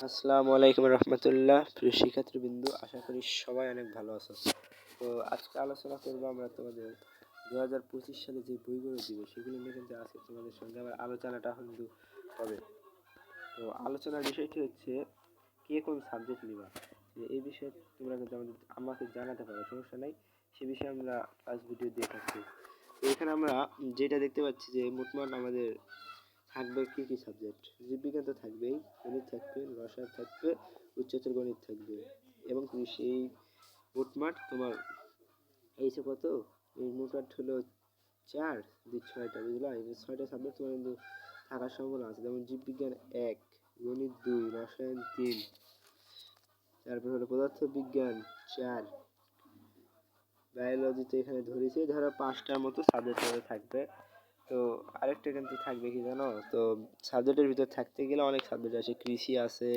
আসসালামু আলাইকুম রহমতুল্লাহ। প্রিয় শিক্ষার্থীবৃন্দু, আশা করি সবাই অনেক ভালো আছো। তো আজকে আলোচনা করবো আমরা তোমাদের 2025 সালে যে বইগুলো দিবে সেগুলো নিয়ে কিন্তু আজকে তোমাদের সঙ্গে আমার আলোচনাটা কিন্তু হবে। তো আলোচনার বিষয়টি হচ্ছে কে কোন সাবজেক্ট নিবা, এই বিষয়ে তোমরা কিন্তু আমাকে জানাতে পারো, সমস্যা নাই। সে বিষয়ে আমরা ফার্স্ট ভিডিও দিয়ে থাকছি। তো এখানে আমরা যেটা দেখতে পাচ্ছি যে মোটমাট আমাদের থাকবে কি কি সাবজেক্ট। জীববিজ্ঞান তো থাকবেই, গণিত থাকবে, রসায়ন থাকবে, উচ্চতর গণিত থাকবে এবং কৃষি। এই মোটমাট তোমার এইসব কত, এই মোটমাট হলো 4 দিয়ে 6টা, বুঝলা? এই 6টা সাবজেক্ট তোমার কিন্তু থাকার সম্ভাবনা আছে। যেমন জীববিজ্ঞান 1, গণিত 2, রসায়ন 3, তারপর হলো পদার্থবিজ্ঞান 4, বায়োলজিতে এখানে ধরেছি ধরো 5টার মতো সাবজেক্ট থাকবে। তো আরেকটা কিন্তু থাকবে কি জানো, তো সাবজেক্টের ভিতর থাকতে গেলে অনেক সাবজেক্ট আছে, কৃষি আছে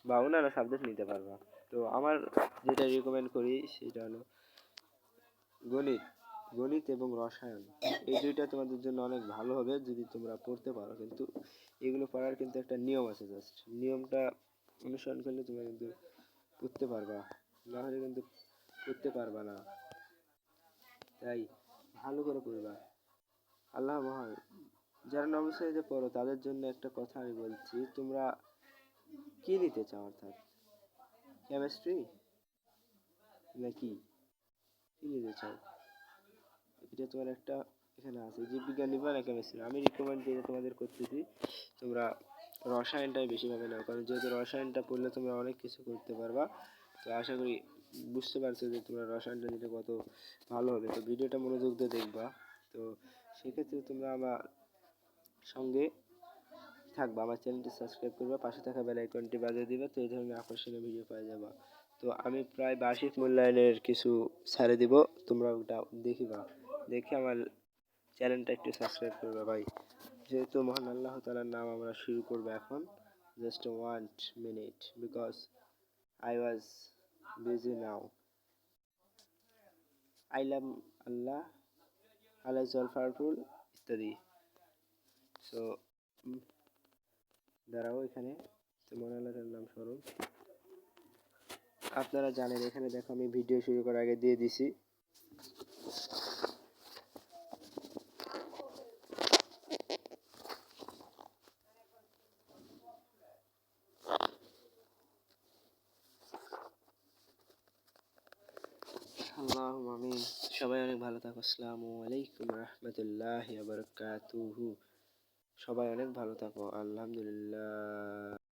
বা অন্যান্য সাবজেক্ট নিতে পারবা। তো আমার যেটা রিকমেন্ড করি সেটা হলো গণিত গণিত এবং রসায়ন। এই দুইটা তোমাদের জন্য অনেক ভালো হবে যদি তোমরা পড়তে পারো, কিন্তু এগুলো পড়ার কিন্তু একটা নিয়ম আছে, জাস্ট নিয়মটা অনুসরণ করলে তোমরা কিন্তু পড়তে পারবা, না হলে কিন্তু পড়তে পারবা না। তাই ভালো করে পড়বা। আল্লাহ মহান। যারা নবম শ্রেণীতে পড়ো তাদের জন্য একটা কথা আমি বলছি, তোমরা কি নিতে চাও, অর্থাৎ কেমিস্ট্রি নাকি কি নিতে চাও, এটা তোমার একটা এখানে আছে, জীববিজ্ঞান নিবা না কেমিস্ট্রি। আমি রিকমেন্ড যেটা তোমাদের করতেছি, তোমরা রসায়নটাই বেশিরভাবে নাও, কারণ যেহেতু রসায়নটা পড়লে তোমরা অনেক কিছু করতে পারবা। তো আশা করি বুঝতে পারছো যে তোমরা রসায়নটা নিতে কত ভালো হবে। তো ভিডিওটা মনোযোগ দিয়ে দেখবা। তো সেক্ষেত্রে তোমরা আমার সঙ্গে থাকবা, আমার চ্যানেলটি সাবস্ক্রাইব করবা, পাশে থাকা বেল আইকনটি বাজিয়ে দিবা, তো এই ধরনের আকর্ষণীয় ভিডিও পেয়ে যাবা। তো আমি প্রায় বার্ষিক মূল্যায়নের কিছু ছাড়ে দিব, তোমরা ওটা দেখিবা, দেখে আমার চ্যানেলটা একটু সাবস্ক্রাইব করবা ভাই। যেহেতু মহান আল্লাহ তাআলার নাম আমরা শুরু করবো এখন, just 1 minute, because I was busy now. I love Allah, Allah is all powerful ইত্যাদি। সো দাঁড়াও, এখানে তো মহান আল্লাহর নাম স্মরণ আপনারা জানেন। এখানে দেখো আমি ভিডিও শুরু করার আগে দিয়ে দিছি আল্লাহুম্মা আমিন। সবাই অনেক ভালো থাকো। আসসালামু আলাইকুম রহমতুল্লাহি ওয়া বারাকাতুহু। সবাই অনেক ভালো থাকো। আলহামদুলিল্লাহ।